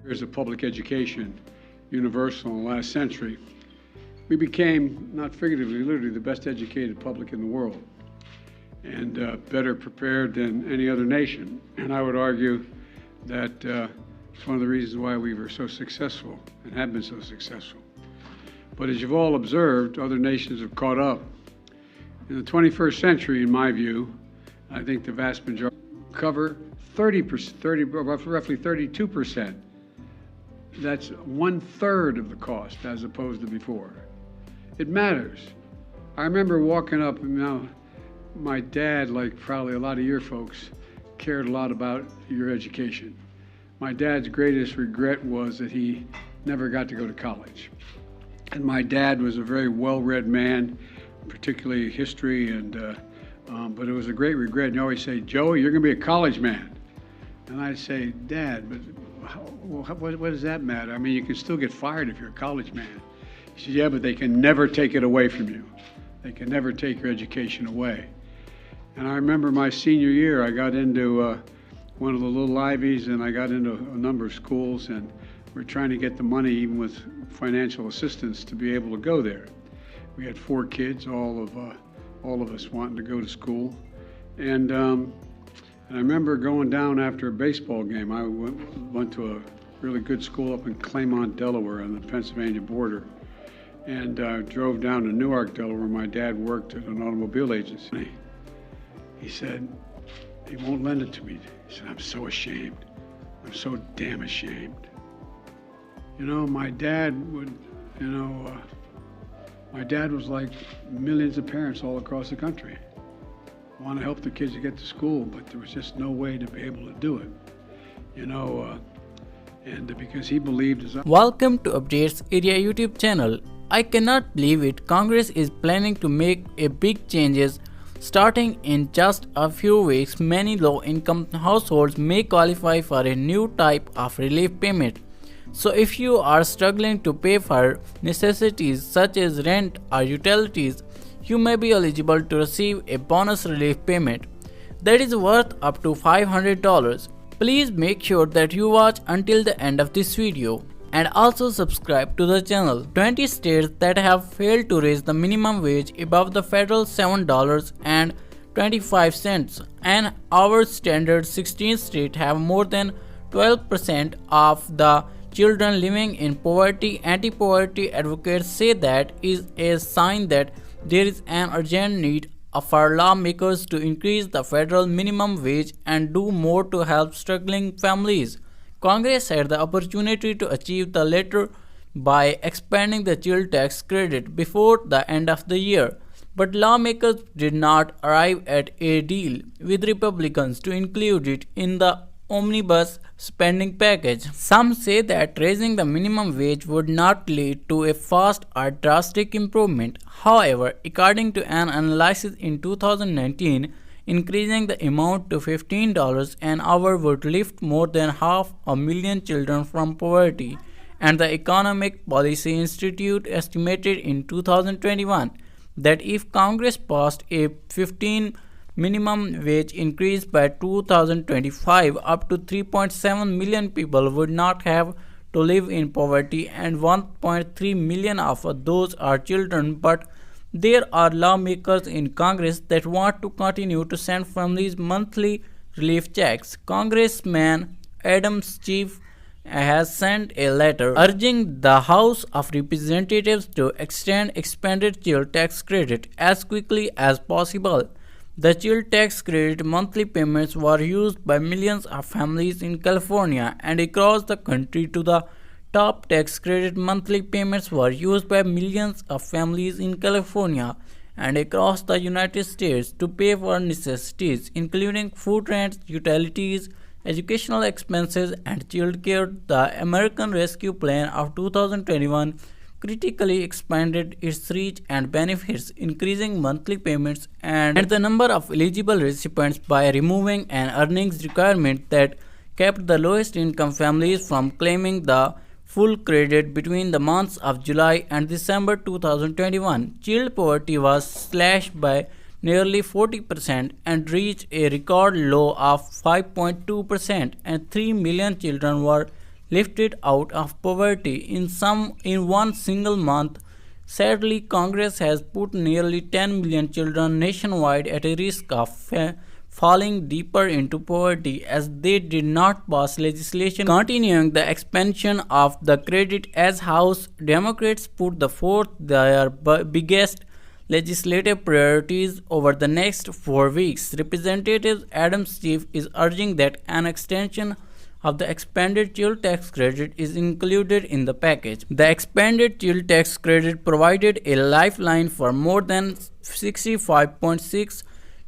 years of public education, universal in the last century, we became, not figuratively, literally, the best educated public in the world, and better prepared than any other nation. And I would argue that it's one of the reasons why we were so successful and have been so successful. But as you've all observed, other nations have caught up. In the 21st century, in my view, I think the vast majority cover 30%, roughly 32%. That's 1/3 of the cost as opposed to before. It matters. I remember walking up, and now my dad, like probably a lot of your folks, cared a lot about your education. My dad's greatest regret was that he never got to go to college. And my dad was a very well-read man, particularly history, and but it was a great regret. And you always say, "Joey, you're going to be a college man." And I'd say, "Dad, but what does that matter? I mean, you can still get fired if you're a college man." He said, "Yeah, but they can never take it away from you. They can never take your education away." And I remember my senior year, I got into one of the little Ivies, and I got into a number of schools, and we're trying to get the money, even with financial assistance, to be able to go there. We had 4 kids, all of us wanting to go to school, and I remember going down after a baseball game. I went to a really good school up in Claymont, Delaware, on the Pennsylvania border, and drove down to Newark, Delaware. My dad worked at an automobile agency. He said, he won't lend it to me. He said, "I'm so ashamed. I'm so damn ashamed." You know, my dad would, my dad was like millions of parents all across the country. Want to help the kids to get to school, but there was just no way to be able to do it. And because he believed as Welcome to Updates Area YouTube channel. I cannot believe it. Congress is planning to make a big changes. Starting in just a few weeks, many low-income households may qualify for a new type of relief payment. So if you are struggling to pay for necessities such as rent or utilities, you may be eligible to receive a bonus relief payment that is worth up to $500. Please make sure that you watch until the end of this video and also subscribe to the channel. 20 states that have failed to raise the minimum wage above the federal $7.25 and our standard 16 states have more than 12% of the children living in poverty. Anti-poverty advocates say that is a sign that there is an urgent need for lawmakers to increase the federal minimum wage and do more to help struggling families. Congress had the opportunity to achieve the latter by expanding the child tax credit before the end of the year, but lawmakers did not arrive at a deal with Republicans to include it in the omnibus spending package. Some say that raising the minimum wage would not lead to a fast or drastic improvement. However, according to an analysis in 2019, increasing the amount to $15 an hour would lift more than 500,000 children from poverty, and the Economic Policy Institute estimated in 2021 that if Congress passed a 15 minimum wage increase by 2025, up to 3.7 million people would not have to live in poverty, and 1.3 million of those are children. But there are lawmakers in Congress that want to continue to send families monthly relief checks. Congressman Adam Schiff has sent a letter urging the House of Representatives to extend expanded child tax credit as quickly as possible. The child tax credit monthly payments were used by millions of families in California and across the country. To the top, tax credit monthly payments were used by millions of families in California and across the United States to pay for necessities including food, rent, utilities, educational expenses, and child care. The American Rescue Plan of 2021 critically expanded its reach and benefits, increasing monthly payments and the number of eligible recipients by removing an earnings requirement that kept the lowest income families from claiming the full credit between the months of July and December 2021. Child poverty was slashed by nearly 40% and reached a record low of 5.2%, and 3 million children were lifted out of poverty in one single month. Sadly, Congress has put nearly 10 million children nationwide at a risk of falling deeper into poverty as they did not pass legislation continuing the expansion of the credit. As House Democrats put forth their biggest legislative priorities over the next 4 weeks, Representative Adam Schiff is urging that an extension of the expanded child tax credit is included in the package. The expanded child tax credit provided a lifeline for more than 65.6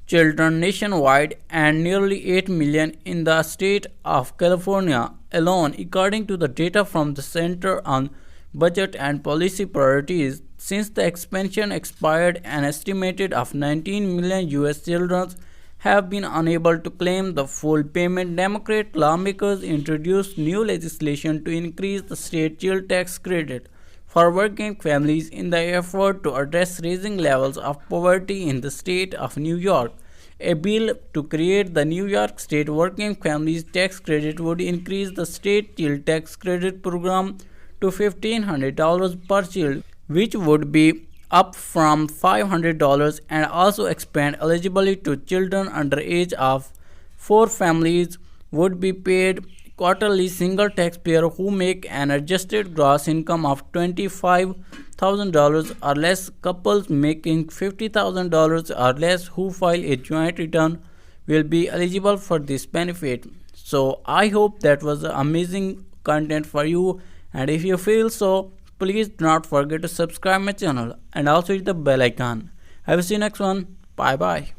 children nationwide and nearly 8 million in the state of California alone, according to the data from the Center on Budget and Policy Priorities. Since the expansion expired, an estimated of 19 million US children have been unable to claim the full payment. Democrat lawmakers introduced new legislation to increase the state child tax credit for working families in the effort to address rising levels of poverty in the state of New York. A bill to create the New York State Working Families Tax Credit would increase the state child tax credit program to $1,500 per child, which would be up from $500, and also expand eligibility to children under age of 4. Families would be paid quarterly. Single taxpayer who make an adjusted gross income of $25,000 or less, couples making $50,000 or less who file a joint return will be eligible for this benefit. So I hope that was amazing content for you, and if you feel so, please do not forget to subscribe my channel and also hit the bell icon. I will see you next one. Bye bye.